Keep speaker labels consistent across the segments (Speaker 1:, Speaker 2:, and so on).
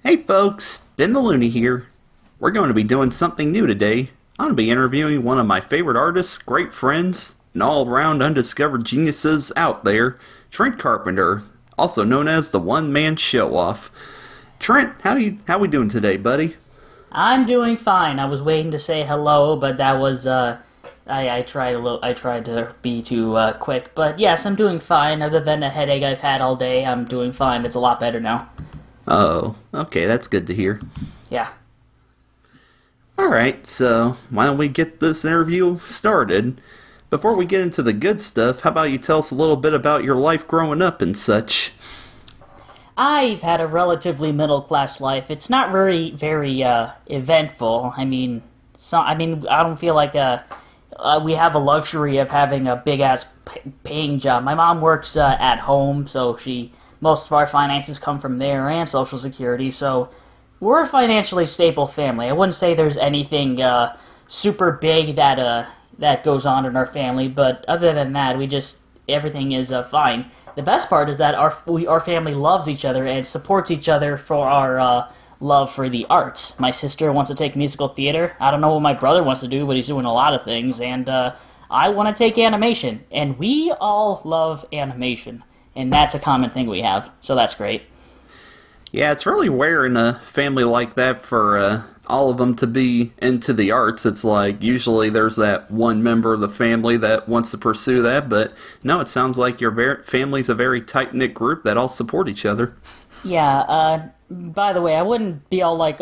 Speaker 1: Hey folks, Benthelooney here. We're going to be doing something new today. I'm going to be interviewing one of my favorite artists, great friends, and all-around undiscovered geniuses out there, Trent Carpenter, also known as the Onemanshowoff. Trent, how we doing today, buddy?
Speaker 2: I'm doing fine. I was waiting to say hello, but that was I tried to be too quick. But yes, I'm doing fine. Other than a headache I've had all day, I'm doing fine. It's a lot better now.
Speaker 1: Oh, okay, that's good to hear.
Speaker 2: Yeah.
Speaker 1: Alright, so why don't we get this interview started? Before we get into the good stuff, how about you tell us a little bit about your life growing up and such?
Speaker 2: I've had a relatively middle-class life. It's not very eventful. I don't feel like we have a luxury of having a big-ass paying job. My mom works at home, so most of our finances come from there and Social Security, so we're a financially stable family. I wouldn't say there's anything super big that goes on in our family, but other than that, everything is fine. The best part is that our family loves each other and supports each other for our love for the arts. My sister wants to take musical theater. I don't know what my brother wants to do, but he's doing a lot of things, and I want to take animation, and we all love animation. And that's a common thing we have, so that's great.
Speaker 1: Yeah, it's really rare in a family like that for all of them to be into the arts. It's like usually there's that one member of the family that wants to pursue that, but no, it sounds like your family's a very tight-knit group that all support each other.
Speaker 2: Yeah, by the way, I wouldn't be all like,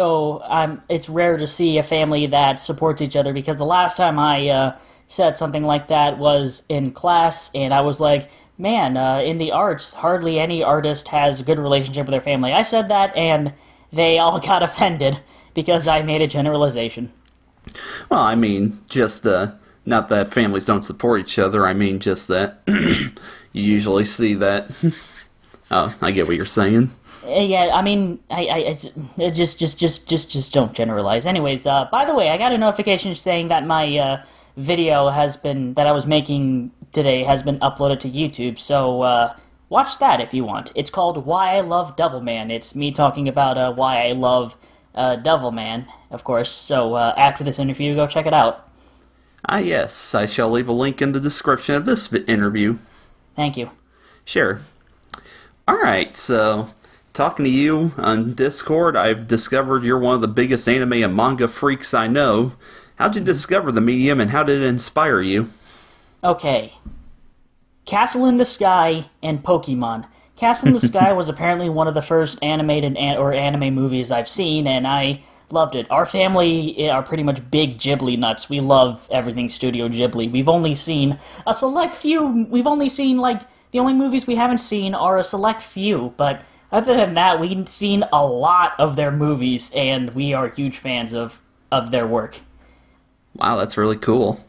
Speaker 2: it's rare to see a family that supports each other, because the last time I said something like that was in class, and I was like, man, in the arts, hardly any artist has a good relationship with their family. I said that, and they all got offended because I made a generalization.
Speaker 1: Well, I mean, just, not that families don't support each other, I mean just that you usually see that. Oh, I get what you're saying.
Speaker 2: Yeah, I mean, just don't generalize. Anyways, by the way, I got a notification saying that my video that I was making today has been uploaded to YouTube, so watch that if you want. It's called Why I Love Devilman. It's me talking about why I love Devilman, of course, so after this interview, go check it out.
Speaker 1: Ah, yes, I shall leave a link in the description of this interview.
Speaker 2: Thank you.
Speaker 1: Sure. Alright, so talking to you on Discord, I've discovered you're one of the biggest anime and manga freaks I know. How'd you discover the medium, and how did it inspire you?
Speaker 2: Okay. Castle in the Sky and Pokemon. Castle in the Sky was apparently one of the first animated or anime movies I've seen, and I loved it. Our family are pretty much big Ghibli nuts. We love everything Studio Ghibli. We've only seen a select few. We've only seen, the only movies we haven't seen are a select few, but other than that, we've seen a lot of their movies, and we are huge fans of their work.
Speaker 1: Wow, that's really cool.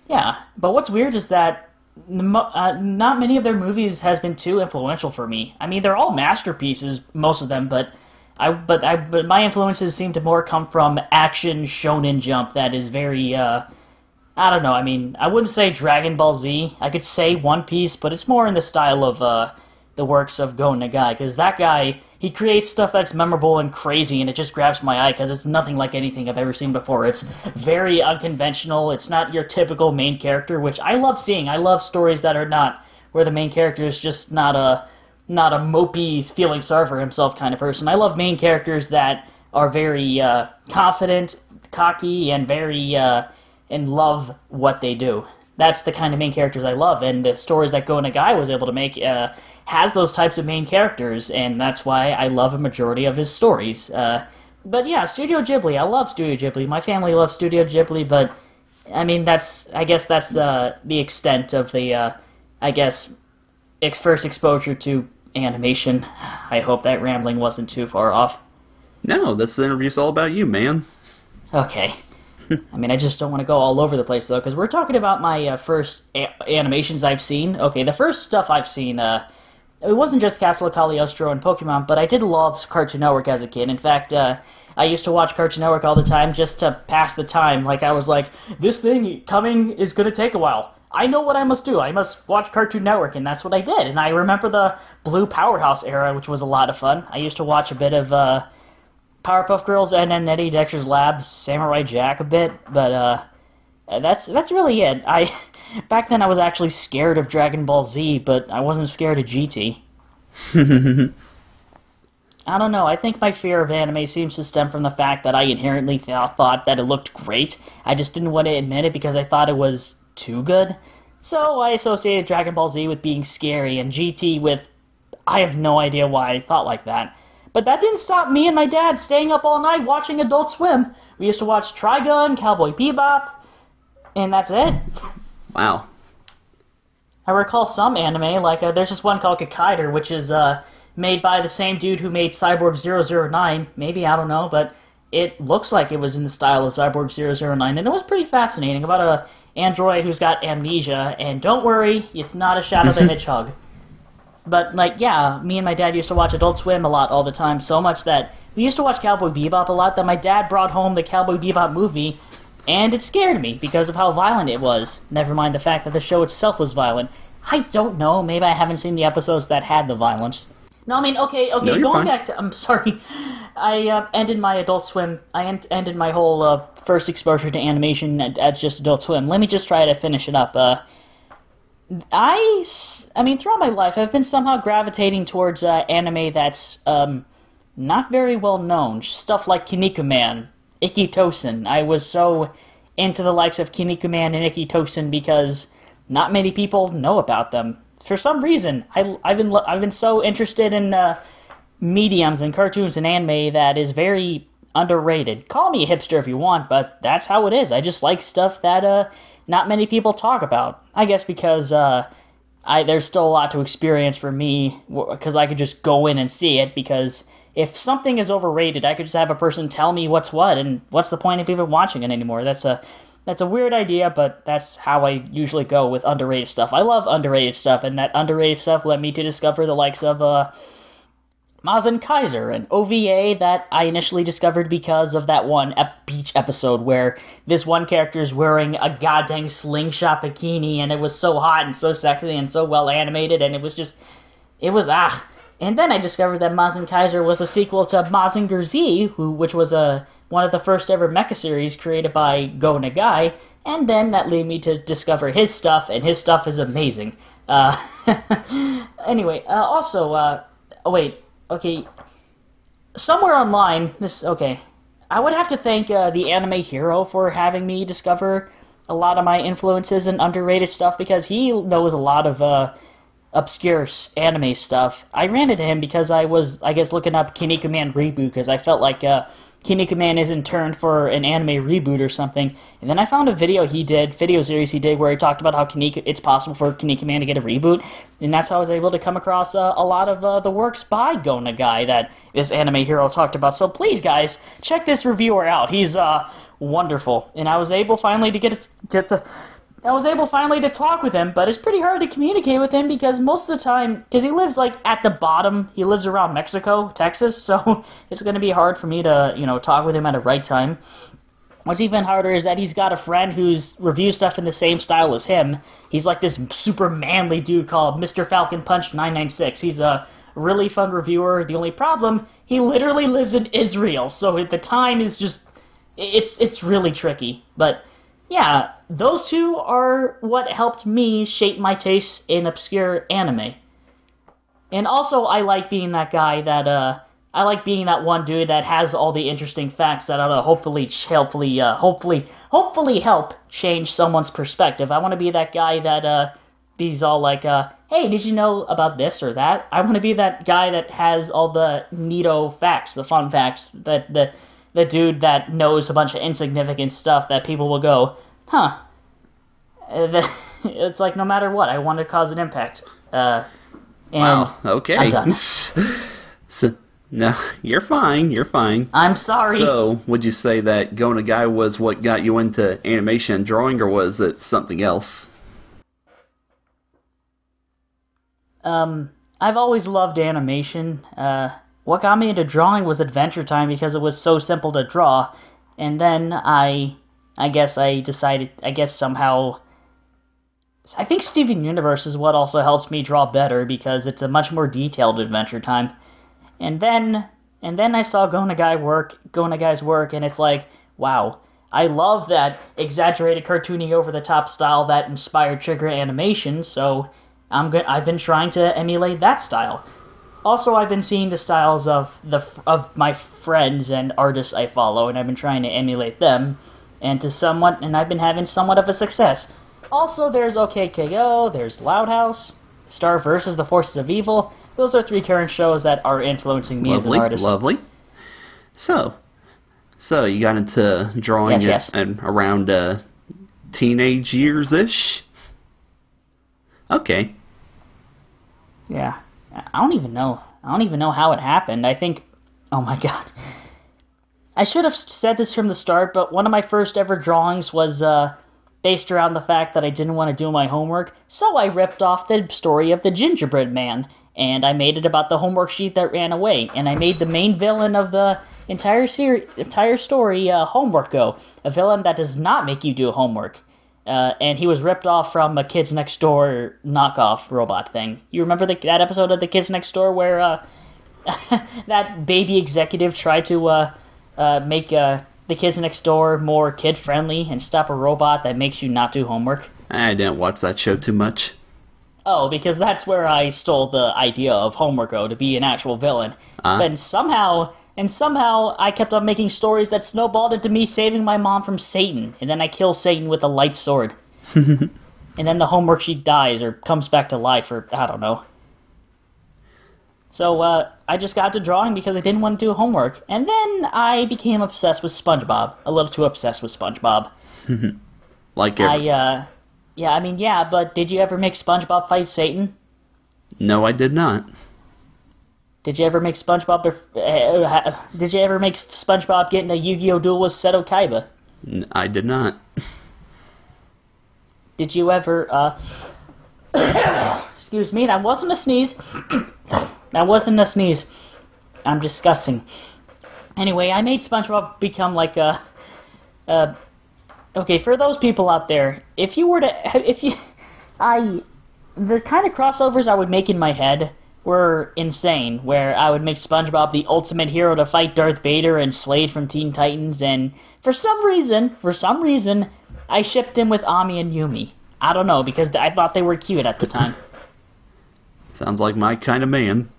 Speaker 2: Yeah, but what's weird is that not many of their movies has been too influential for me. I mean, they're all masterpieces, most of them, but my influences seem to more come from action Shonen Jump that is very, I don't know, I mean, I wouldn't say Dragon Ball Z. I could say One Piece, but it's more in the style of the works of Go Nagai, because that guy, he creates stuff that's memorable and crazy, and it just grabs my eye, because it's nothing like anything I've ever seen before. It's very unconventional. It's not your typical main character, which I love seeing. I love stories that are not, where the main character is just not a mopey, feeling sorry for himself kind of person. I love main characters that are very confident, cocky, and very and love what they do. That's the kind of main characters I love, and the stories that Go Nagai was able to make has those types of main characters, and that's why I love a majority of his stories. But yeah, Studio Ghibli, I love Studio Ghibli. My family loves Studio Ghibli, but I mean, I guess that's the extent of the, first exposure to animation. I hope that rambling wasn't too far off.
Speaker 1: No, this interview's all about you, man.
Speaker 2: Okay. I mean, I just don't want to go all over the place, though, because we're talking about my first animations I've seen. Okay, the first stuff I've seen, it wasn't just Castle of Cagliostro and Pokemon, but I did love Cartoon Network as a kid. In fact, I used to watch Cartoon Network all the time just to pass the time. Like, I was like, this thing coming is going to take a while. I know what I must do. I must watch Cartoon Network, and that's what I did. And I remember the Blue Powerhouse era, which was a lot of fun. I used to watch a bit of Powerpuff Girls, and then Eddie Dexter's Lab, Samurai Jack a bit, but that's really it. Back then I was actually scared of Dragon Ball Z, but I wasn't scared of GT. I don't know, I think my fear of anime seems to stem from the fact that I inherently thought that it looked great. I just didn't want to admit it because I thought it was too good. So I associated Dragon Ball Z with being scary, and GT with... I have no idea why I thought like that. But that didn't stop me and my dad staying up all night watching Adult Swim. We used to watch Trigun, Cowboy Bebop, and that's it.
Speaker 1: Wow.
Speaker 2: I recall some anime, like there's this one called Kakaider, which is made by the same dude who made Cyborg 009. Maybe, I don't know, but it looks like it was in the style of Cyborg 009, and it was pretty fascinating about a android who's got amnesia, and don't worry, it's not a Shadow the Hedgehog. But, like, yeah, me and my dad used to watch Adult Swim a lot all the time, so much that we used to watch Cowboy Bebop a lot that my dad brought home the Cowboy Bebop movie, and it scared me because of how violent it was. Never mind the fact that the show itself was violent. I don't know, maybe I haven't seen the episodes that had the violence. No, I mean, okay,
Speaker 1: no,
Speaker 2: going
Speaker 1: fine.
Speaker 2: back to... I'm sorry. I ended my Adult Swim... ended my whole first exposure to animation at just Adult Swim. Let me just try to finish it up. I mean, throughout my life, I've been somehow gravitating towards anime that's not very well known. Stuff like Kinnikuman, Ikitosen. I was so into the likes of Kinnikuman and Ikitosen because not many people know about them. For some reason, I've been so interested in mediums and cartoons and anime that is very underrated. Call me a hipster if you want, but that's how it is. I just like stuff that not many people talk about. I guess because there's still a lot to experience for me, because I could just go in and see it, because if something is overrated, I could just have a person tell me what's what, and what's the point of even watching it anymore? That's a weird idea, but that's how I usually go with underrated stuff. I love underrated stuff, and that underrated stuff led me to discover the likes of Mazen Kaiser, an OVA that I initially discovered because of that one beach episode where this one character is wearing a goddamn slingshot bikini, and it was so hot and so sexy and so well animated, and it was And then I discovered that Mazen Kaiser was a sequel to Mazinger Z, which was one of the first ever mecha series created by Go Nagai, and then that led me to discover his stuff, and his stuff is amazing. Anyway, okay, somewhere online, I would have to thank the Anime Hero for having me discover a lot of my influences and underrated stuff, because he knows a lot of obscure anime stuff. I ran into him because I was, I guess, looking up Kinnikuman reboot, because I felt like Kinnikuman is in turn for an anime reboot or something, and then I found a video series he did where he talked about how it's possible for Kinnikuman to get a reboot, and that's how I was able to come across a lot of the works by Go Nagai that this Anime Hero talked about. So please, guys, check this reviewer out. He's wonderful, and I was able finally to talk with him, but it's pretty hard to communicate with him because most of the time, because he lives like at the bottom, he lives around Mexico, Texas, so it's going to be hard for me to, talk with him at the right time. What's even harder is that he's got a friend who's reviews stuff in the same style as him. He's like this super manly dude called Mr. Falcon Punch 996. He's a really fun reviewer. The only problem, he literally lives in Israel, so the time is just, it's really tricky, but yeah, those two are what helped me shape my tastes in obscure anime. And also, I like being that guy that, I like being that one dude that has all the interesting facts that ought to hopefully help change someone's perspective. I want to be that guy that, he's all like, hey, did you know about this or that? I want to be that guy that has all the neato facts, the fun facts, that the dude that knows a bunch of insignificant stuff that people will go, huh. It's like, no matter what, I want to cause an impact.
Speaker 1: Wow, okay.
Speaker 2: I'm done.
Speaker 1: So, no, you're fine.
Speaker 2: I'm sorry.
Speaker 1: So, would you say that Go Nagai was what got you into animation and drawing, or was it something else?
Speaker 2: I've always loved animation. What got me into drawing was Adventure Time because it was so simple to draw. And then I think Steven Universe is what also helps me draw better because it's a much more detailed Adventure Time. And then And then I saw Go Nagai's work, and it's like, wow, I love that exaggerated, cartoony, over-the-top style that inspired Trigger Animation, so I've been trying to emulate that style. Also, I've been seeing the styles of my friends and artists I follow, and I've been trying to emulate them, and I've been having somewhat of a success. Also, there's OKKO, there's Loud House, Star vs. The Forces of Evil. Those are 3 current shows that are influencing me as an artist.
Speaker 1: Lovely. So you got into drawing and around teenage years-ish? Okay.
Speaker 2: Yeah. I don't even know how it happened. I think... Oh my god. I should have said this from the start, but one of my first ever drawings was based around the fact that I didn't want to do my homework, so I ripped off the story of the Gingerbread Man, and I made it about the homework sheet that ran away, and I made the main villain of the entire story Homework Go, a villain that does not make you do homework. And he was ripped off from a Kids Next Door knockoff robot thing. You remember that episode of the Kids Next Door where that baby executive tried to make the Kids Next Door more kid-friendly and stop a robot that makes you not do homework?
Speaker 1: I didn't watch that show too much.
Speaker 2: Oh, because that's where I stole the idea of Homework Go to be an actual villain. And somehow I kept on making stories that snowballed into me saving my mom from Satan, and then I kill Satan with a light sword. And then the homework sheet dies or comes back to life, or I don't know. So I just got to drawing because I didn't want to do homework, and then I became obsessed with SpongeBob. A little too obsessed with SpongeBob.
Speaker 1: Like every...
Speaker 2: but did you ever make SpongeBob fight Satan?
Speaker 1: No, I did not.
Speaker 2: Did you ever make SpongeBob get in a Yu-Gi-Oh! Duel with Seto Kaiba?
Speaker 1: I did not.
Speaker 2: Did you ever, excuse me, that wasn't a sneeze. That wasn't a sneeze. I'm disgusting. Anyway, I made SpongeBob become like a... Okay, for those people out there, the kind of crossovers I would make in my head were insane, where I would make SpongeBob the ultimate hero to fight Darth Vader and Slade from Teen Titans, and for some reason, I shipped him with Ami and Yumi. I don't know, because I thought they were cute at the time.
Speaker 1: Sounds like my kind of man.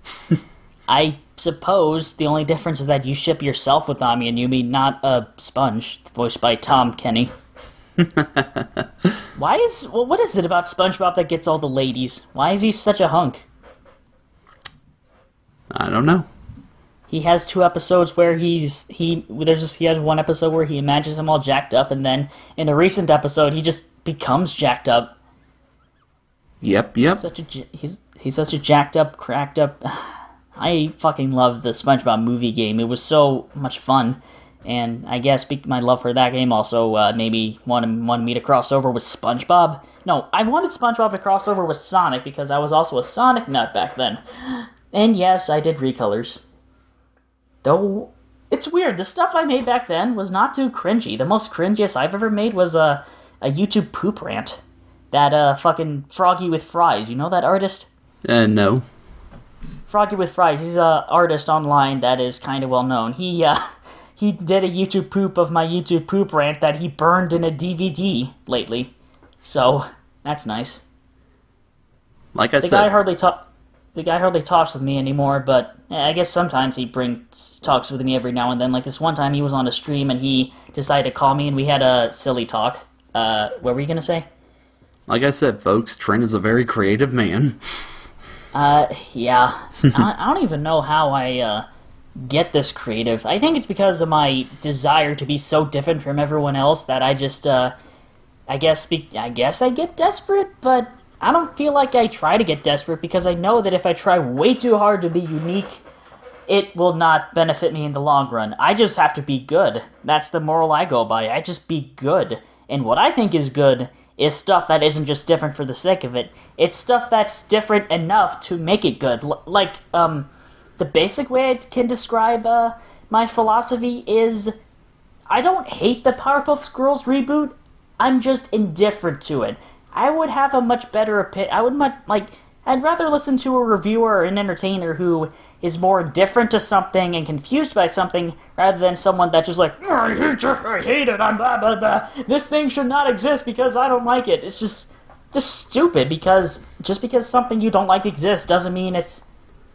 Speaker 2: I suppose the only difference is that you ship yourself with Ami and Yumi, not a sponge, voiced by Tom Kenny. What is it about SpongeBob that gets all the ladies? Why is he such a hunk?
Speaker 1: I don't know.
Speaker 2: He has 2 episodes where he has one episode where he imagines him all jacked up, and then in a recent episode he just becomes jacked up.
Speaker 1: Yep.
Speaker 2: He's such a jacked up, cracked up. I fucking love the SpongeBob movie game. It was so much fun, and I guess my love for that game also maybe wanted me to cross over with SpongeBob. No, I wanted SpongeBob to cross over with Sonic because I was also a Sonic nut back then. And yes, I did recolors. Though, it's weird, the stuff I made back then was not too cringy. The most cringiest I've ever made was a YouTube poop rant. That fucking Froggy with Fries, you know that artist?
Speaker 1: No.
Speaker 2: Froggy with Fries, he's a artist online that is kind of well known. He did a YouTube poop of my YouTube poop rant that he burned in a DVD lately. So, that's nice.
Speaker 1: Like I said...
Speaker 2: The guy hardly talks with me anymore, but I guess sometimes he talks with me every now and then. Like this one time he was on a stream and he decided to call me and we had a silly talk. What were you going to say?
Speaker 1: Like I said, folks, Trent is a very creative man.
Speaker 2: Yeah. I don't even know how I get this creative. I think it's because of my desire to be so different from everyone else that I just, I guess I get desperate, but I don't feel like I try to get desperate because I know that if I try way too hard to be unique, it will not benefit me in the long run. I just have to be good. That's the moral I go by. I just be good. And what I think is good is stuff that isn't just different for the sake of it. It's stuff that's different enough to make it good. The basic way I can describe my philosophy is I don't hate the Powerpuff Girls reboot. I'm just indifferent to it. I would have a much better opinion. I'd rather listen to a reviewer or an entertainer who is more indifferent to something and confused by something rather than someone that just like, "Oh, I hate it, I'm blah blah blah. This thing should not exist because I don't like it." It's just stupid, because just because something you don't like exists doesn't mean it's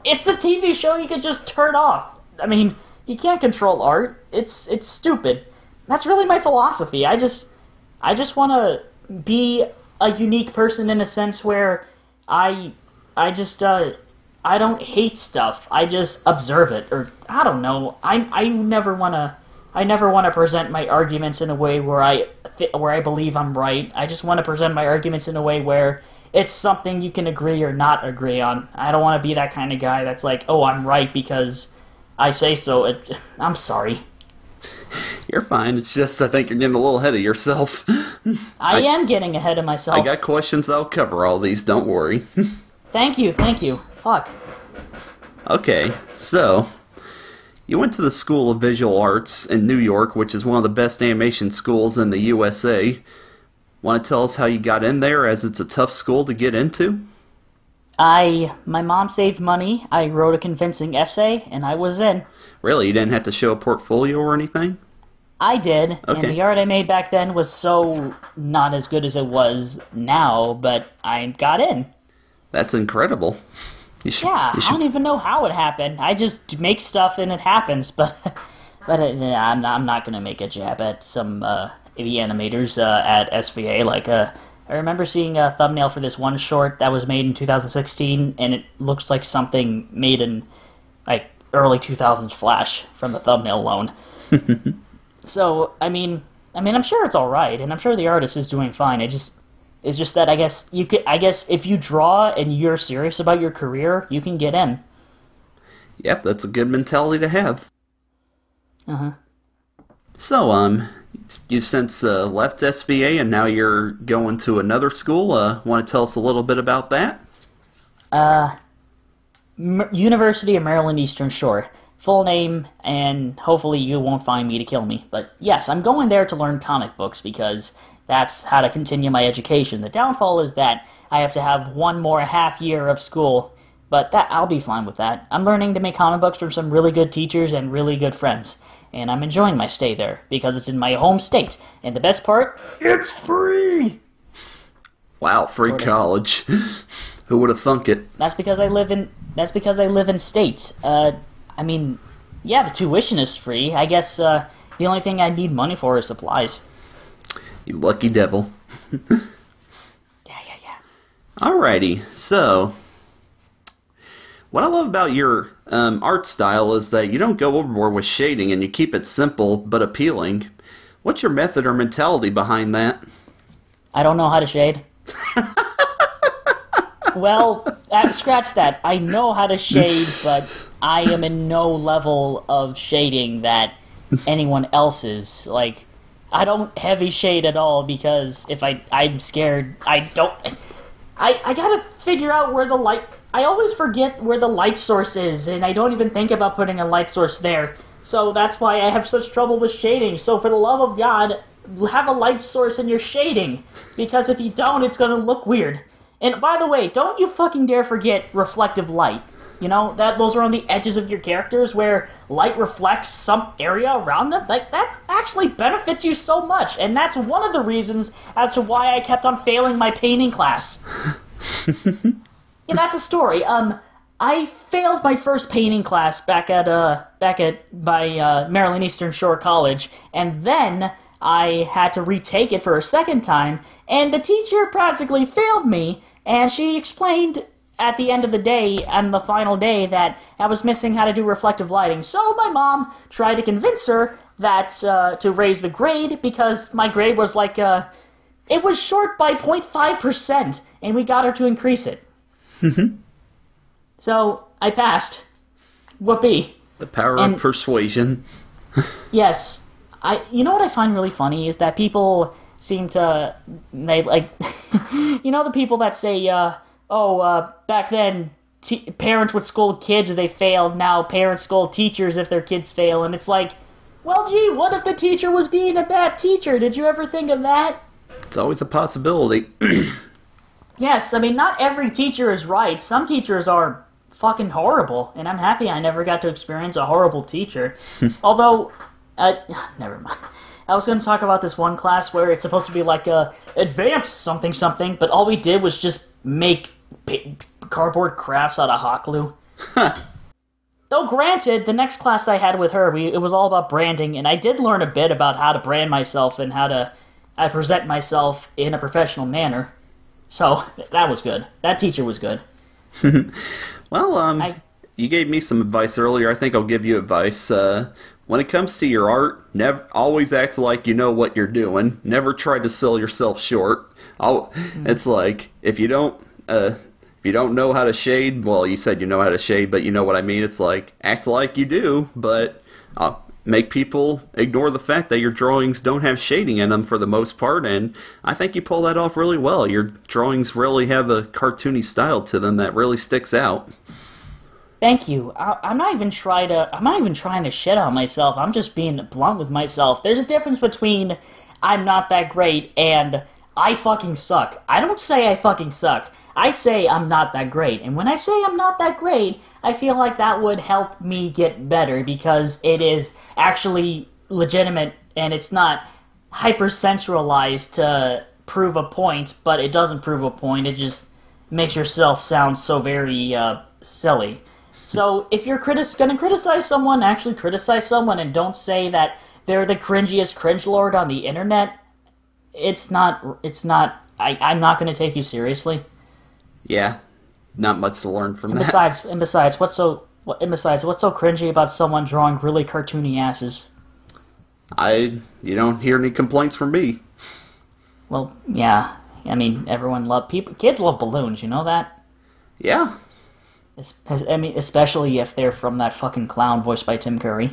Speaker 2: a TV show you could just turn off. I mean, you can't control art. It's stupid. That's really my philosophy. I just want to be a unique person in a sense where I don't hate stuff. I just observe it, or I don't know. I never want to present my arguments in a way where I believe I'm right. I just want to present my arguments in a way where it's something you can agree or not agree on. I don't want to be that kind of guy that's like, "Oh, I'm right because I say so." I'm sorry.
Speaker 1: You're fine. It's just I think you're getting a little ahead of yourself.
Speaker 2: I am getting ahead of myself.
Speaker 1: I got questions that'll cover all these. Don't worry.
Speaker 2: Thank you. Fuck.
Speaker 1: Okay, so you went to the School of Visual Arts in New York, which is one of the best animation schools in the USA. Want to tell us how you got in there, as it's a tough school to get into?
Speaker 2: My mom saved money, I wrote a convincing essay, and I was in.
Speaker 1: Really? You didn't have to show a portfolio or anything?
Speaker 2: I did,
Speaker 1: Okay.
Speaker 2: and the art I made back then was so not as good as it was now, but I got in.
Speaker 1: That's incredible.
Speaker 2: I don't even know how it happened. I just make stuff and it happens, but I'm not gonna make a jab at some the animators at SVA. Like I remember seeing a thumbnail for this one short that was made in 2016, and it looks like something made in like early 2000s Flash from the thumbnail alone. So I mean, I'm sure it's all right, and I'm sure the artist is doing fine. It's just that I guess if you draw and you're serious about your career, you can get in.
Speaker 1: Yep, that's a good mentality to have.
Speaker 2: Uh-huh.
Speaker 1: So, you've since left SVA and now you're going to another school. Want to tell us a little bit about that?
Speaker 2: University of Maryland Eastern Shore. Full name, and hopefully you won't find me to kill me. But yes, I'm going there to learn comic books because that's how to continue my education. The downfall is that I have to have one more half year of school, but I'll be fine with that. I'm learning to make comic books from some really good teachers and really good friends, and I'm enjoying my stay there because it's in my home state. And the best part, it's free!
Speaker 1: Wow, free college. Who would have thunk it?
Speaker 2: That's because I live in states. I mean, yeah, the tuition is free. I guess the only thing I need money for is supplies.
Speaker 1: You lucky devil.
Speaker 2: Yeah.
Speaker 1: Alrighty, so what I love about your art style is that you don't go overboard with shading and you keep it simple but appealing. What's your method or mentality behind that?
Speaker 2: I don't know how to shade. Well, scratch that. I know how to shade, but I am in no level of shading that anyone else is. Like, I don't heavy shade at all because if I'm scared, I gotta figure out where the light... I always forget where the light source is, and I don't even think about putting a light source there. So that's why I have such trouble with shading. So for the love of God, have a light source in your shading, because if you don't, it's gonna look weird. And by the way, don't you fucking dare forget reflective light. You know, those are on the edges of your characters where light reflects some area around them. Like, that actually benefits you so much. And that's one of the reasons as to why I kept on failing my painting class. Yeah, that's a story. I failed my first painting class back at Maryland Eastern Shore College, and then I had to retake it for a second time, and the teacher practically failed me, and she explained at the end of the day, on the final day, that I was missing how to do reflective lighting. So my mom tried to convince her that to raise the grade, because my grade was like, it was short by 0.5%, and we got her to increase it. So I passed. Whoopee.
Speaker 1: The power of persuasion.
Speaker 2: Yes. You know what I find really funny is that people seem to, you know the people that say, back then parents would scold kids if they failed, now parents scold teachers if their kids fail, and it's like, well, gee, what if the teacher was being a bad teacher? Did you ever think of that?
Speaker 1: It's always a possibility.
Speaker 2: Yes, I mean, not every teacher is right. Some teachers are fucking horrible, and I'm happy I never got to experience a horrible teacher. Although, never mind. I was going to talk about this one class where it's supposed to be like a advanced something something, but all we did was just make cardboard crafts out of hot glue. Though granted, the next class I had with her, it was all about branding, and I did learn a bit about how to brand myself and how to present myself in a professional manner. So, that was good. That teacher was good.
Speaker 1: Well, you gave me some advice earlier. I think I'll give you advice. When it comes to your art, never always act like you know what you're doing. Never try to sell yourself short. It's like if you don't know how to shade, well, you said you know how to shade, but you know what I mean. It's like act like you do, but make people ignore the fact that your drawings don't have shading in them for the most part. And I think you pull that off really well. Your drawings really have a cartoony style to them that really sticks out.
Speaker 2: Thank you. I'm not even trying to shit on myself. I'm just being blunt with myself. There's a difference between I'm not that great and I fucking suck. I don't say I fucking suck. I say I'm not that great. And when I say I'm not that great, I feel like that would help me get better because it is actually legitimate and it's not hypersensualized to prove a point, but it doesn't prove a point. It just makes yourself sound so very silly. So if you're going to criticize someone, actually criticize someone and don't say that they're the cringiest cringelord on the internet. I'm not going to take you seriously.
Speaker 1: Yeah, not much to learn from that.
Speaker 2: Besides, what's so cringy about someone drawing really cartoony asses?
Speaker 1: You don't hear any complaints from me.
Speaker 2: Well, yeah. I mean, kids love balloons, you know that?
Speaker 1: Yeah.
Speaker 2: Especially if they're from that fucking clown voiced by Tim Curry.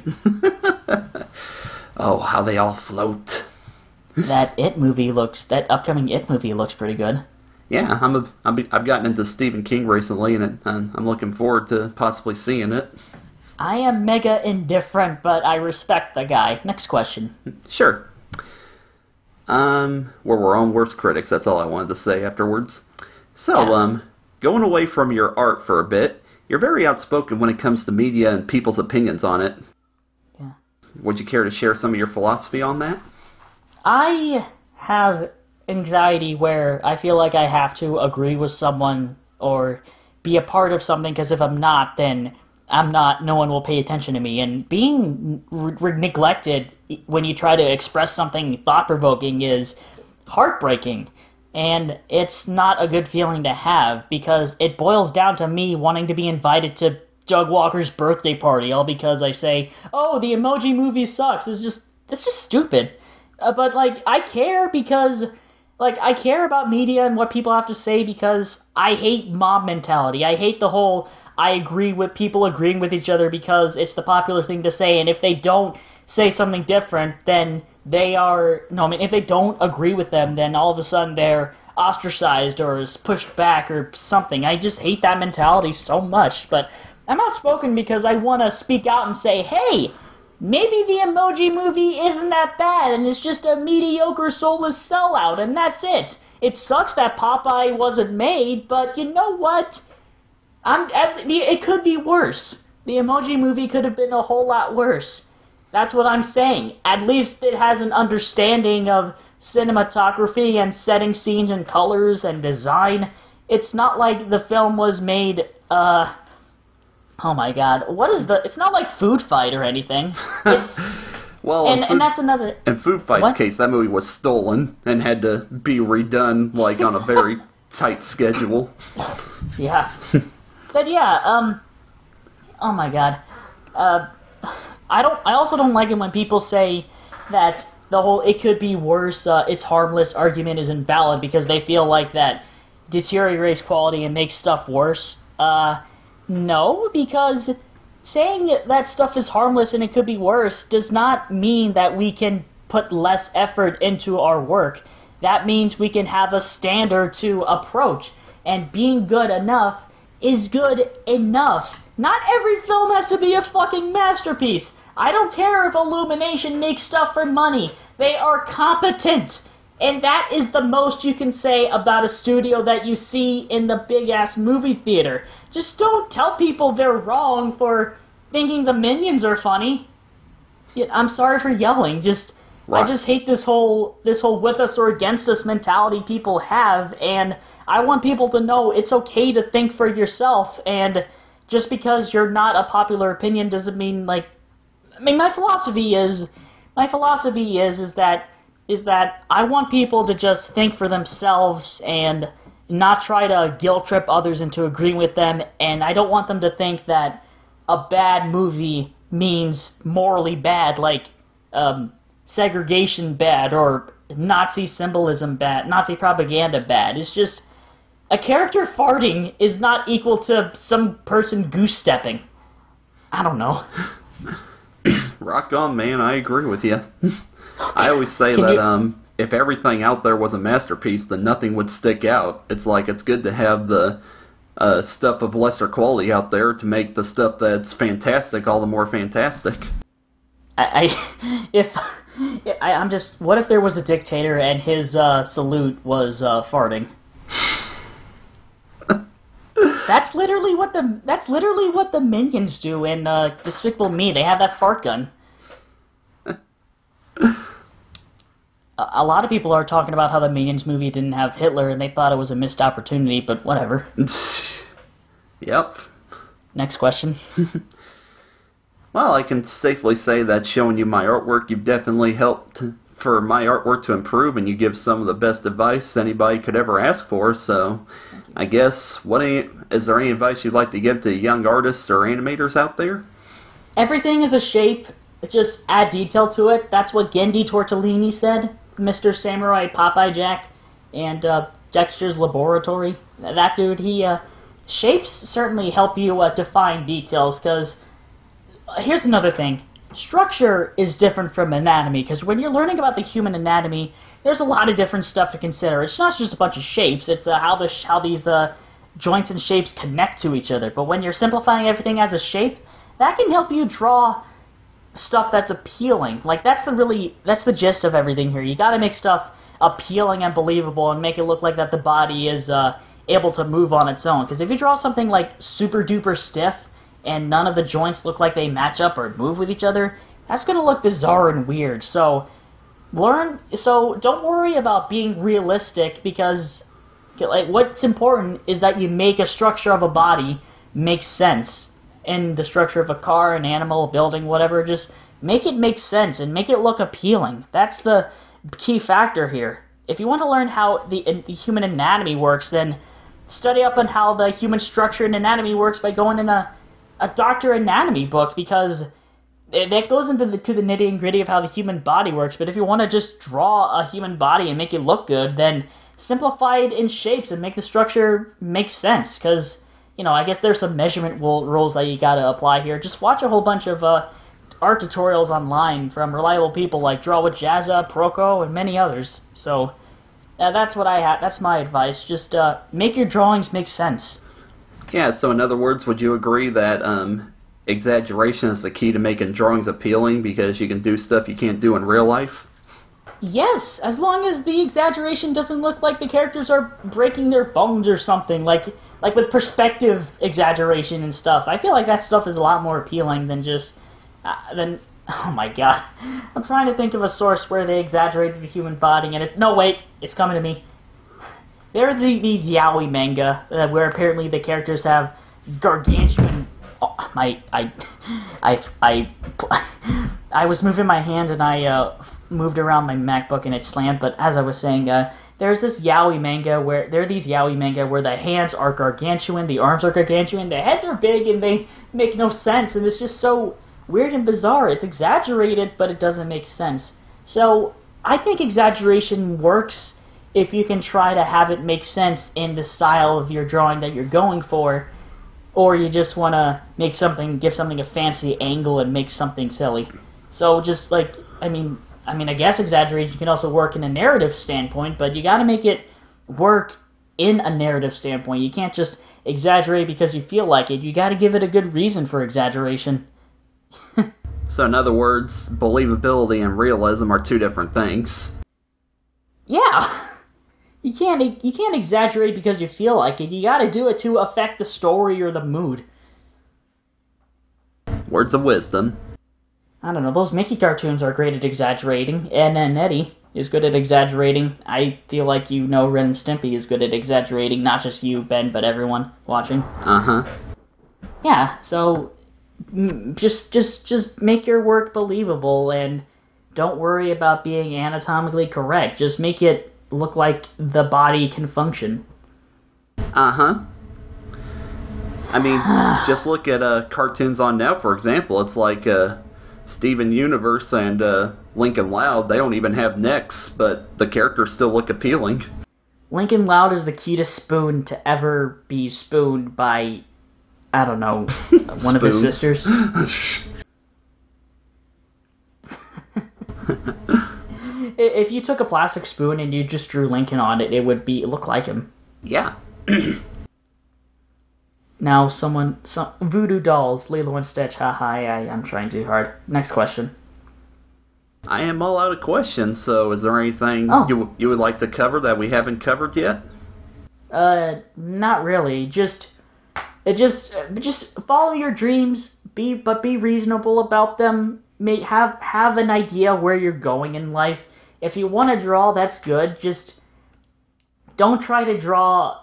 Speaker 1: Oh, how they all float.
Speaker 2: That upcoming It movie looks pretty good.
Speaker 1: Yeah, I've gotten into Stephen King recently, and I'm looking forward to possibly seeing it.
Speaker 2: I am mega indifferent, but I respect the guy. Next question.
Speaker 1: Sure. We're on worst critics. That's all I wanted to say afterwards. So, yeah. Going away from your art for a bit, you're very outspoken when it comes to media and people's opinions on it.
Speaker 2: Yeah.
Speaker 1: Would you care to share some of your philosophy on that?
Speaker 2: I have anxiety where I feel like I have to agree with someone or be a part of something, because if I'm not, then no one will pay attention to me. And being neglected when you try to express something thought-provoking is heartbreaking. And it's not a good feeling to have, because it boils down to me wanting to be invited to Doug Walker's birthday party, all because I say, oh, the Emoji Movie sucks. It's just stupid. But, I care because, I care about media and what people have to say because I hate mob mentality. I hate the whole, I agree with people agreeing with each other because it's the popular thing to say, and if they don't say something different, then if they don't agree with them, then all of a sudden they're ostracized or is pushed back or something. I just hate that mentality so much, but I'm outspoken because I want to speak out and say, hey, maybe the Emoji Movie isn't that bad and it's just a mediocre, soulless sellout, and that's it. It sucks that Popeye wasn't made, but you know what? It could be worse. The Emoji Movie could have been a whole lot worse. That's what I'm saying. At least it has an understanding of cinematography and setting scenes and colors and design. It's not like the film was made, oh my god, it's not like Food Fight or anything. It's...
Speaker 1: Well,
Speaker 2: and that's another...
Speaker 1: In Food Fight's case, that movie was stolen and had to be redone, on a very tight schedule.
Speaker 2: Yeah. But yeah, oh my god. I also don't like it when people say that the whole "it could be worse, it's harmless" argument is invalid because they feel like that deteriorates quality and makes stuff worse. No, because saying that stuff is harmless and it could be worse does not mean that we can put less effort into our work. That means we can have a standard to approach, and being good enough is good enough. Not every film has to be a fucking masterpiece. I don't care if Illumination makes stuff for money. They are competent. And that is the most you can say about a studio that you see in the big-ass movie theater. Just don't tell people they're wrong for thinking the Minions are funny. I'm sorry for yelling. I just hate this whole with us or against us mentality people have, and I want people to know it's okay to think for yourself, and just because you're not a popular opinion doesn't mean, like... I mean, my philosophy is that I want people to just think for themselves and not try to guilt trip others into agreeing with them, and I don't want them to think that a bad movie means morally bad, like segregation bad or Nazi symbolism bad, Nazi propaganda bad. It's just a character farting is not equal to some person goose-stepping. I don't know.
Speaker 1: Rock on, man. I agree with you. I always say that if everything out there was a masterpiece, then nothing would stick out. It's like it's good to have the stuff of lesser quality out there to make the stuff that's fantastic all the more fantastic.
Speaker 2: What if there was a dictator and his salute was farting? That's literally what the Minions do in Despicable Me. They have that fart gun. A lot of people are talking about how the Minions movie didn't have Hitler, and they thought it was a missed opportunity, but whatever.
Speaker 1: Yep.
Speaker 2: Next question.
Speaker 1: Well, I can safely say that showing you my artwork, you've definitely helped for my artwork to improve, and you give some of the best advice anybody could ever ask for, so I guess, is there any advice you'd like to give to young artists or animators out there? Everything
Speaker 2: is a shape. Just add detail to it. That's what Gendy Tortellini said, Mr. Samurai Popeye Jack, and Dexter's Laboratory. That dude, shapes certainly help you define details, because here's another thing. Structure is different from anatomy, because when you're learning about the human anatomy, there's a lot of different stuff to consider. It's not just a bunch of shapes, it's how these joints and shapes connect to each other. But when you're simplifying everything as a shape, that can help you draw stuff that's appealing. Like, that's the gist of everything here. You gotta make stuff appealing and believable and make it look like that the body is able to move on its own. Because if you draw something like super duper stiff and none of the joints look like they match up or move with each other, that's gonna look bizarre and weird. So don't worry about being realistic, because like what's important is that you make a structure of a body make sense. And the structure of a car, an animal, a building, whatever, just make it make sense and make it look appealing. That's the key factor here. If you want to learn how the human anatomy works, then study up on how the human structure and anatomy works by going in a doctor anatomy book, because that goes into the nitty and gritty of how the human body works. But if you want to just draw a human body and make it look good, then simplify it in shapes and make the structure make sense, because I guess there's some measurement rules that you gotta apply here. Just watch a whole bunch of art tutorials online from reliable people like Draw with Jazza, Proco, and many others. So that's what that's my advice. Just make your drawings make sense.
Speaker 1: Yeah, so in other words, would you agree that exaggeration is the key to making drawings appealing, because you can do stuff you can't do in real life?
Speaker 2: Yes, as long as the exaggeration doesn't look like the characters are breaking their bones or something, like with perspective exaggeration and stuff. I feel like that stuff is a lot more appealing than just... oh my god. I'm trying to think of a source where they exaggerated the human body, and no, wait, it's coming to me. There are these yaoi manga where apparently the characters have gargantuan... Oh, I was moving my hand and I moved around my MacBook and it slammed, but as I was saying... there's this yaoi manga where the hands are gargantuan, the arms are gargantuan, the heads are big, and they make no sense, and it's just so weird and bizarre. It's exaggerated, but it doesn't make sense. So I think exaggeration works if you can try to have it make sense in the style of your drawing that you're going for, or you just want to give something a fancy angle and make something silly. So just I guess exaggeration can also work in a narrative standpoint, but you gotta make it work in a narrative standpoint. You can't just exaggerate because you feel like it. You gotta give it a good reason for exaggeration.
Speaker 1: So in other words, believability and realism are two different things.
Speaker 2: Yeah. You can't exaggerate because you feel like it. You gotta do it to affect the story or the mood.
Speaker 1: Words of wisdom.
Speaker 2: I don't know, those Mickey cartoons are great at exaggerating, and Eddie is good at exaggerating. I feel like Ren and Stimpy is good at exaggerating, not just you, Ben, but everyone watching.
Speaker 1: Uh-huh.
Speaker 2: Yeah, so just make your work believable, and don't worry about being anatomically correct. Just make it look like the body can function.
Speaker 1: Uh-huh. I mean, just look at cartoons on now, for example. It's like Steven Universe and Lincoln Loud. They don't even have necks, but the characters still look appealing.
Speaker 2: Lincoln Loud is the cutest spoon to ever be spooned by, I don't know, one of his sisters. If you took a plastic spoon and you just drew Lincoln on it, it would look like him.
Speaker 1: Yeah.
Speaker 2: Now, some voodoo dolls, Lilo and Stitch. Haha, I'm trying too hard. Next question.
Speaker 1: I am all out of questions, so is there anything you would like to cover that we haven't covered yet?
Speaker 2: Not really. Just follow your dreams. Be reasonable about them. Have an idea where you're going in life. If you want to draw, that's good. Just don't try to draw.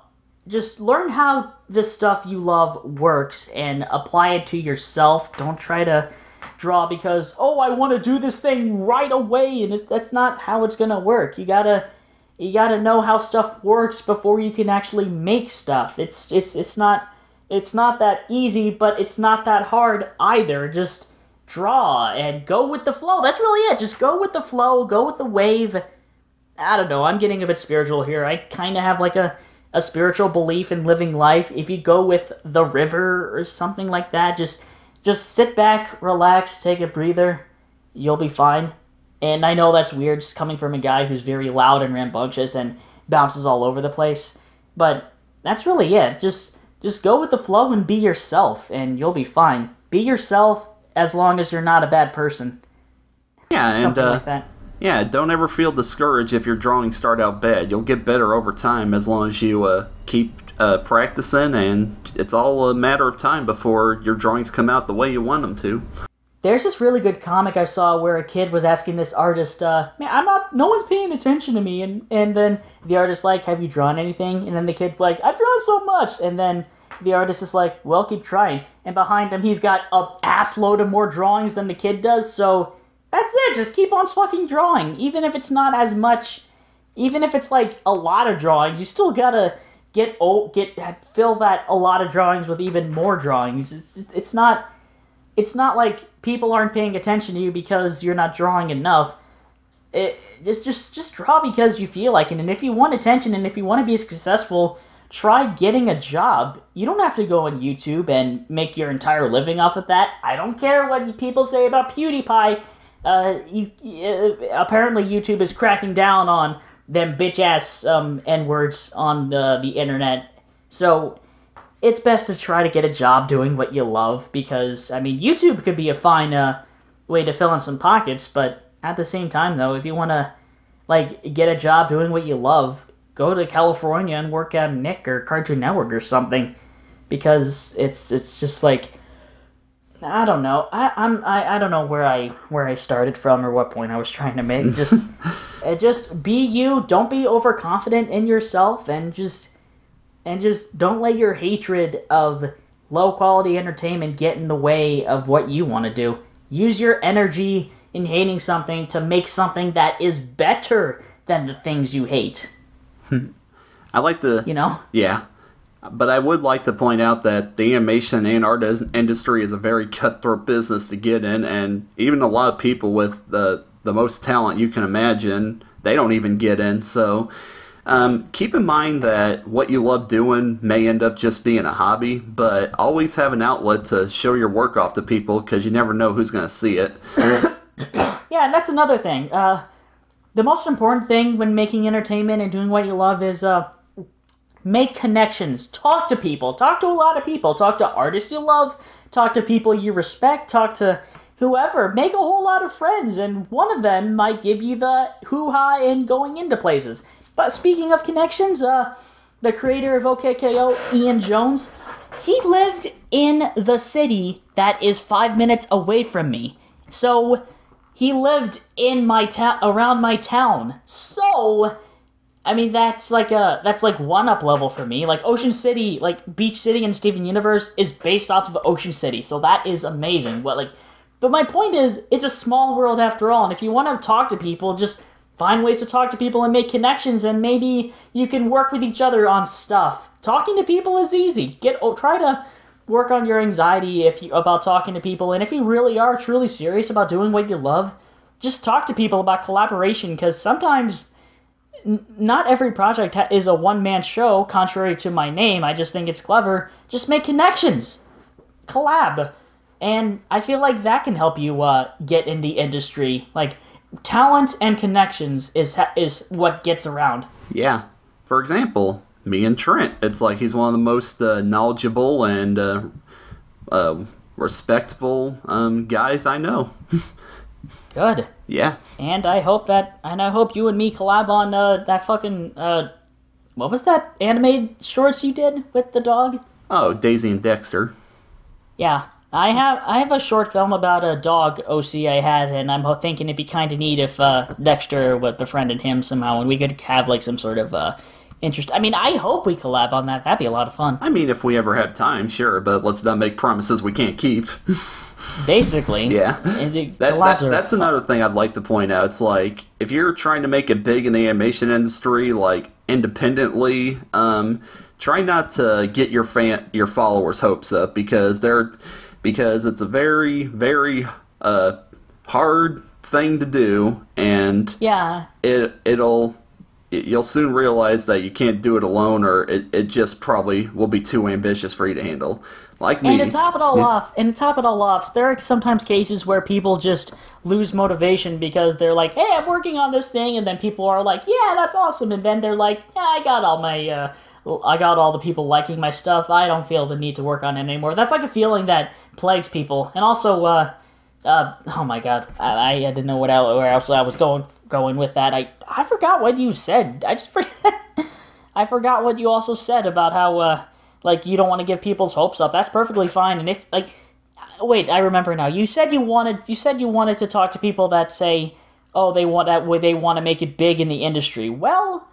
Speaker 2: Just learn how the stuff you love works and apply it to yourself. Don't try to draw because, I want to do this thing right away, and that's not how it's gonna work. You gotta know how stuff works before you can actually make stuff. It's not that easy, but it's not that hard either. Just draw and go with the flow. That's really it. Just go with the flow, go with the wave. I don't know, I'm getting a bit spiritual here. I kind of have like a spiritual belief in living life. If you go with the river or something like that, just sit back, relax, take a breather, you'll be fine. And I know that's weird, just coming from a guy who's very loud and rambunctious and bounces all over the place, but that's really it. Just go with the flow and be yourself, and you'll be fine. Be yourself as long as you're not a bad person.
Speaker 1: Yeah,
Speaker 2: something like that.
Speaker 1: Yeah, don't ever feel discouraged if your drawings start out bad. You'll get better over time as long as you keep practicing, and it's all a matter of time before your drawings come out the way you want them to.
Speaker 2: There's this really good comic I saw where a kid was asking this artist, man, no one's paying attention to me, and then the artist's like, have you drawn anything? And then the kid's like, I've drawn so much, and then the artist is like, well, keep trying, and behind him he's got a ass load of more drawings than the kid does, so that's it, just keep on fucking drawing. Even if it's not as much, even if it's like a lot of drawings, you still gotta fill that a lot of drawings with even more drawings. It's not like people aren't paying attention to you because you're not drawing enough. Just draw because you feel like it, and if you want attention and if you want to be successful, try getting a job. You don't have to go on YouTube and make your entire living off of that. I don't care what people say about PewDiePie. Apparently YouTube is cracking down on them bitch-ass N-words on the internet. So it's best to try to get a job doing what you love, because, I mean, YouTube could be a fine way to fill in some pockets, but at the same time, though, if you want to, like, get a job doing what you love, go to California and work at Nick or Cartoon Network or something, because it's just like, I don't know. I don't know where I started from or what point I was trying to make. Just be you. Don't be overconfident in yourself, and just don't let your hatred of low quality entertainment get in the way of what you want to do. Use your energy in hating something to make something that is better than the things you hate.
Speaker 1: I like to, yeah. But I would like to point out that the animation and art industry is a very cutthroat business to get in, and even a lot of people with the most talent you can imagine, they don't even get in. So keep in mind that what you love doing may end up just being a hobby, but always have an outlet to show your work off to people, because you never know who's going to see it.
Speaker 2: Yeah, and that's another thing. The most important thing when making entertainment and doing what you love is make connections. Talk to people. Talk to a lot of people. Talk to artists you love. Talk to people you respect. Talk to whoever. Make a whole lot of friends, and one of them might give you the hoo-ha in going into places. But speaking of connections, the creator of OKKO, Ian Jones, he lived in the city that is 5 minutes away from me. So he lived in my town, around my town. So, I mean, that's like one up level for me. Like Ocean City, like Beach City in Steven Universe is based off of Ocean City, so that is amazing. But my point is, it's a small world after all, and if you want to talk to people, just find ways to talk to people and make connections, and maybe you can work with each other on stuff. Talking to people is easy. Try to work on your anxiety about talking to people, and if you really are truly serious about doing what you love, just talk to people about collaboration, because sometimes not every project is a one-man show, contrary to my name. I just think it's clever. Just make connections. Collab. And I feel like that can help you get in the industry. Like, talent and connections is what gets around.
Speaker 1: Yeah. For example, me and Trent. It's like he's one of the most knowledgeable and respectful guys I know.
Speaker 2: Good.
Speaker 1: Yeah.
Speaker 2: And I hope you and me collab on that fucking what was that anime shorts you did with the dog?
Speaker 1: Oh, Daisy and Dexter.
Speaker 2: Yeah. I have a short film about a dog OC I had, and I'm thinking it'd be kind of neat if Dexter would befriended him somehow, and we could have like some sort of interest. I mean, I hope we collab on that. That'd be a lot of fun.
Speaker 1: I mean, if we ever have time, sure, but let's not make promises we can't keep.
Speaker 2: Basically.
Speaker 1: Yeah. That's another thing I'd like to point out. It's like, if you're trying to make it big in the animation industry, like, independently, try not to get your followers' hopes up, because it's a very, very hard thing to do, and
Speaker 2: yeah,
Speaker 1: you'll soon realize that you can't do it alone, or it just probably will be too ambitious for you to handle. Like me.
Speaker 2: And to top it all off, there are sometimes cases where people just lose motivation because they're like, "Hey, I'm working on this thing," and then people are like, "Yeah, that's awesome," and then they're like, "Yeah, I got all the people liking my stuff. I don't feel the need to work on it anymore." That's like a feeling that plagues people. And also, oh my god, I didn't know where else I was going with that. I forgot what you said. I forgot what you also said about how like you don't want to give people's hopes up. That's perfectly fine. And if wait, I remember now. You said you wanted to talk to people that say, oh, they want to make it big in the industry. Well,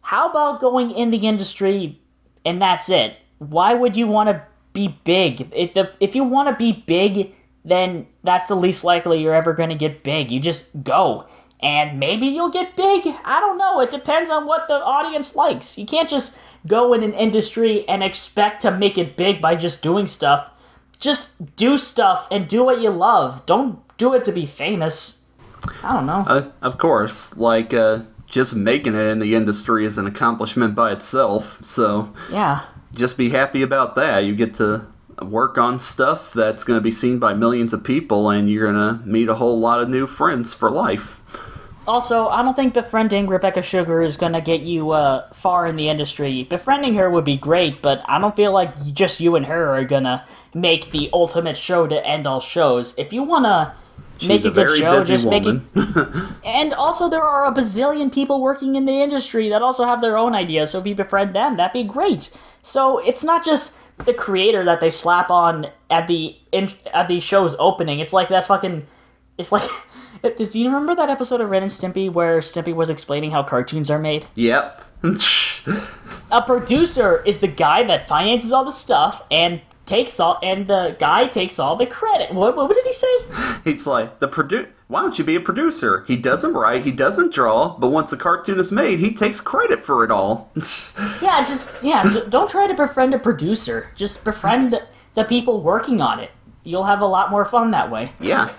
Speaker 2: how about going in the industry and that's it? Why would you want to be big? If you want to be big, then that's the least likely you're ever going to get big. You just go. And maybe you'll get big. I don't know. It depends on what the audience likes. You can't just go in an industry and expect to make it big by just doing stuff. Just do stuff and do what you love. Don't do it to be famous. I don't know.
Speaker 1: Of course. Like, just making it in the industry is an accomplishment by itself. So,
Speaker 2: yeah.
Speaker 1: Just be happy about that. You get to work on stuff that's going to be seen by millions of people, and you're going to meet a whole lot of new friends for life.
Speaker 2: Also, I don't think befriending Rebecca Sugar is going to get you far in the industry. Befriending her would be great, but I don't feel like just you and her are going to make the ultimate show to end all shows. If you want to make a good show, just make it. And also, there are a bazillion people working in the industry that also have their own ideas, so if you befriend them, that'd be great. So it's not just the creator that they slap on at the show's opening. It's like that fucking... It's like... Do you remember that episode of Ren and Stimpy where Stimpy was explaining how cartoons are made?
Speaker 1: Yep.
Speaker 2: A producer is the guy that finances all the stuff and the guy takes all the credit. What did he say?
Speaker 1: He's like, why don't you be a producer? He doesn't write, he doesn't draw, but once a cartoon is made, he takes credit for it all.
Speaker 2: Don't try to befriend a producer. Just befriend the people working on it. You'll have a lot more fun that way.
Speaker 1: Yeah.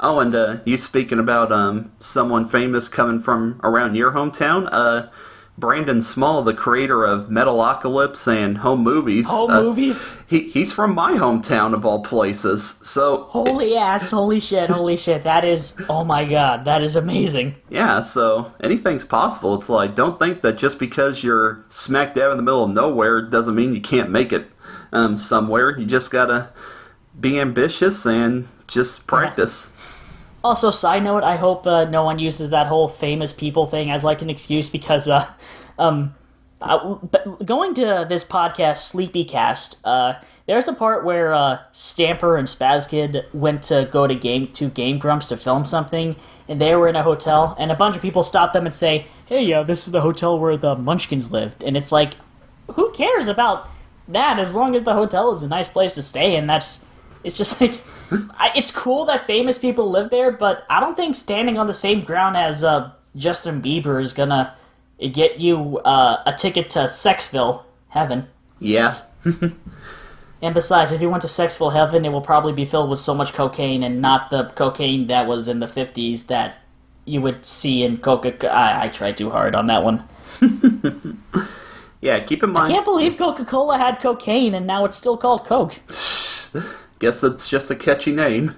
Speaker 1: Oh, and you speaking about someone famous coming from around your hometown, Brandon Small, the creator of Metalocalypse and Home Movies. He's from my hometown of all places, so...
Speaker 2: Holy shit, that is... Oh my god, that is amazing.
Speaker 1: Yeah, so anything's possible. It's like, don't think that just because you're smack dab in the middle of nowhere doesn't mean you can't make it somewhere. You just gotta be ambitious and just practice.
Speaker 2: Also, side note, I hope no one uses that whole famous people thing as like an excuse because going to this podcast, Sleepycast, there's a part where Stamper and Spazkid went to go to Game Grumps to film something, and they were in a hotel, and a bunch of people stopped them and say, "Hey, this is the hotel where the Munchkins lived," and it's like, who cares about that as long as the hotel is a nice place to stay, and it's just like, it's cool that famous people live there, but I don't think standing on the same ground as Justin Bieber is gonna get you a ticket to Sexville Heaven.
Speaker 1: Yeah.
Speaker 2: And besides, if you went to Sexville Heaven, it will probably be filled with so much cocaine, and not the cocaine that was in the 50s that you would see in Coca-Cola. I tried too hard on that one.
Speaker 1: Yeah, keep in mind...
Speaker 2: I can't believe Coca-Cola had cocaine, and now it's still called Coke.
Speaker 1: Guess it's just a catchy name.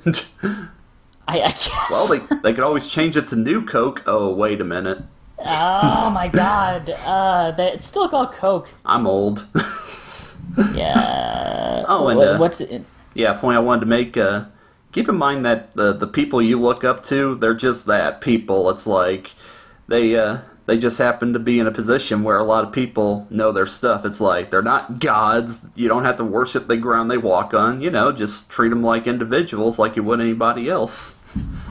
Speaker 2: I guess.
Speaker 1: Well, they could always change it to New Coke. Oh, wait a minute.
Speaker 2: Oh my god. It's still called Coke.
Speaker 1: I'm old.
Speaker 2: Yeah.
Speaker 1: Oh, and
Speaker 2: what's it?
Speaker 1: Yeah, a point I wanted to make. Keep in mind that the people you look up to, they're just that, people. It's like they just happen to be in a position where a lot of people know their stuff. It's like they're not gods. You don't have to worship the ground they walk on. Just treat them like individuals, like you would anybody else.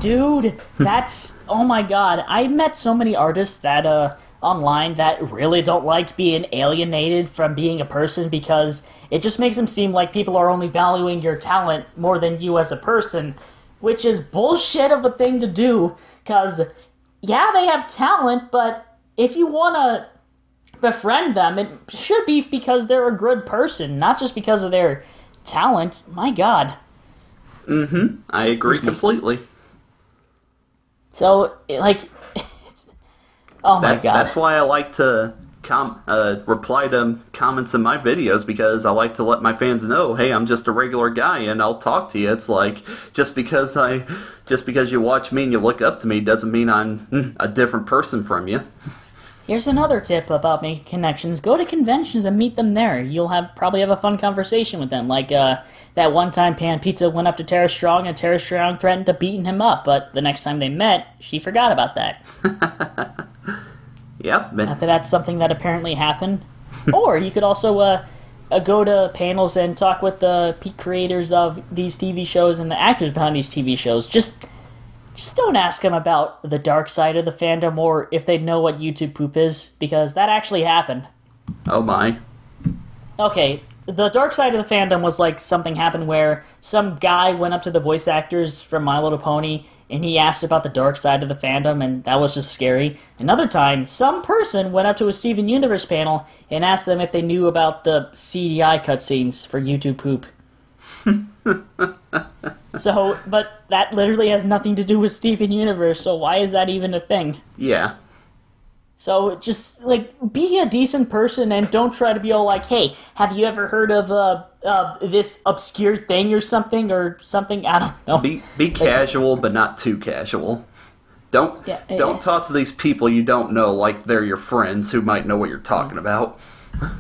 Speaker 2: Dude, that's... oh my god. I met so many artists that online that really don't like being alienated from being a person, because it just makes them seem like people are only valuing your talent more than you as a person, which is bullshit of a thing to do, because, yeah, they have talent, but if you want to befriend them, it should be because they're a good person, not just because of their talent. My god.
Speaker 1: Mm-hmm. I agree completely.
Speaker 2: So, like... oh my god.
Speaker 1: That's why I like to reply to comments in my videos, because I like to let my fans know, hey, I'm just a regular guy and I'll talk to you. It's like, just because you watch me and you look up to me doesn't mean I'm a different person from you.
Speaker 2: Here's another tip about making connections. Go to conventions and meet them there. You'll probably have a fun conversation with them. Like that one time Pan Pizza went up to Tara Strong, and Tara Strong threatened to beating him up, but the next time they met, she forgot about that.
Speaker 1: Yep.
Speaker 2: That's something that apparently happened. Or you could also go to panels and talk with the creators of these TV shows and the actors behind these TV shows. Just don't ask them about the dark side of the fandom, or if they know what YouTube poop is, because that actually happened.
Speaker 1: Oh my.
Speaker 2: Okay, the dark side of the fandom was like something happened where some guy went up to the voice actors from My Little Pony, and he asked about the dark side of the fandom, and that was just scary. Another time, some person went up to a Steven Universe panel and asked them if they knew about the CGI cutscenes for YouTube poop. So, but that literally has nothing to do with Steven Universe, so why is that even a thing?
Speaker 1: Yeah.
Speaker 2: So, just, like, be a decent person and don't try to be all like, hey, have you ever heard of this obscure thing or something, I don't know.
Speaker 1: Be casual, but not too casual. Don't talk to these people you don't know like they're your friends who might know what you're talking about.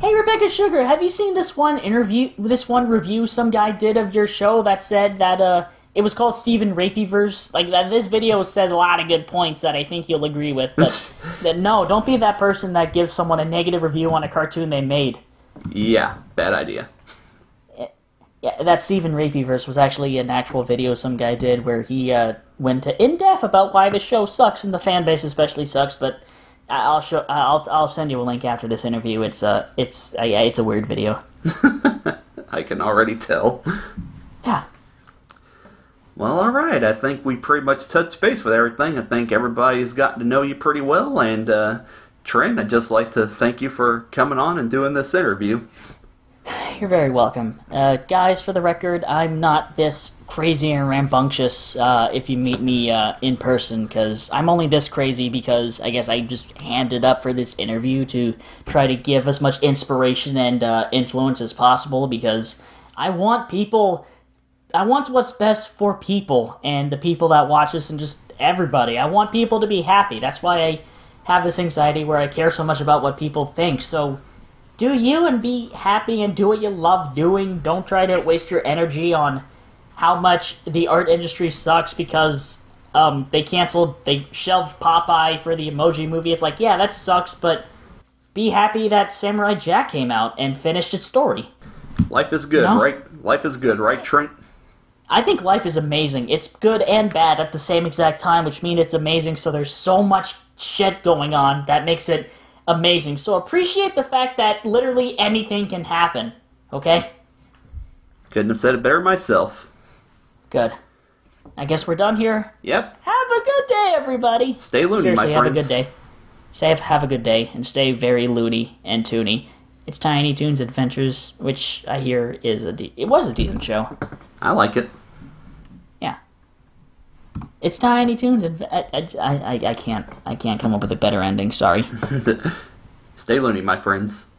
Speaker 2: Hey, Rebecca Sugar, have you seen this one review some guy did of your show that said that it was called Stephen Rapeyverse? Like, that this video says a lot of good points that I think you'll agree with, but no, don't be that person that gives someone a negative review on a cartoon they made.
Speaker 1: Yeah, bad idea.
Speaker 2: Yeah, that Stephen Rapeyverse was actually an actual video some guy did where he went in-depth about why the show sucks and the fan base especially sucks, but I'll send you a link after this interview. It's a weird video.
Speaker 1: I can already tell.
Speaker 2: Yeah.
Speaker 1: Well, alright, I think we pretty much touched base with everything. I think everybody's gotten to know you pretty well, and Trent, I'd just like to thank you for coming on and doing this interview.
Speaker 2: You're very welcome. Guys, for the record, I'm not this crazy and rambunctious if you meet me in person, because I'm only this crazy because I guess I just handed up for this interview to try to give as much inspiration and influence as possible, because I want what's best for people and the people that watch us and just everybody. I want people to be happy. That's why I have this anxiety where I care so much about what people think. So do you and be happy and do what you love doing. Don't try to waste your energy on how much the art industry sucks because they shelved Popeye for the Emoji Movie. It's like, yeah, that sucks, but be happy that Samurai Jack came out and finished its story.
Speaker 1: Life is good, right? Life is good, right, Trent?
Speaker 2: I think life is amazing. It's good and bad at the same exact time, which means it's amazing, so there's so much shit going on that makes it amazing. So appreciate the fact that literally anything can happen, okay?
Speaker 1: Couldn't have said it better myself.
Speaker 2: Good. I guess we're done here.
Speaker 1: Yep.
Speaker 2: Have a good day, everybody.
Speaker 1: Stay loony,
Speaker 2: Seriously,
Speaker 1: my friends.
Speaker 2: have a good day. Have a good day, and stay very loony and toony. It's Tiny Toons Adventures, which I hear is it was a decent show.
Speaker 1: I like it.
Speaker 2: Yeah. It's Tiny Toons, and I can't come up with a better ending. Sorry.
Speaker 1: Stay loony, my friends.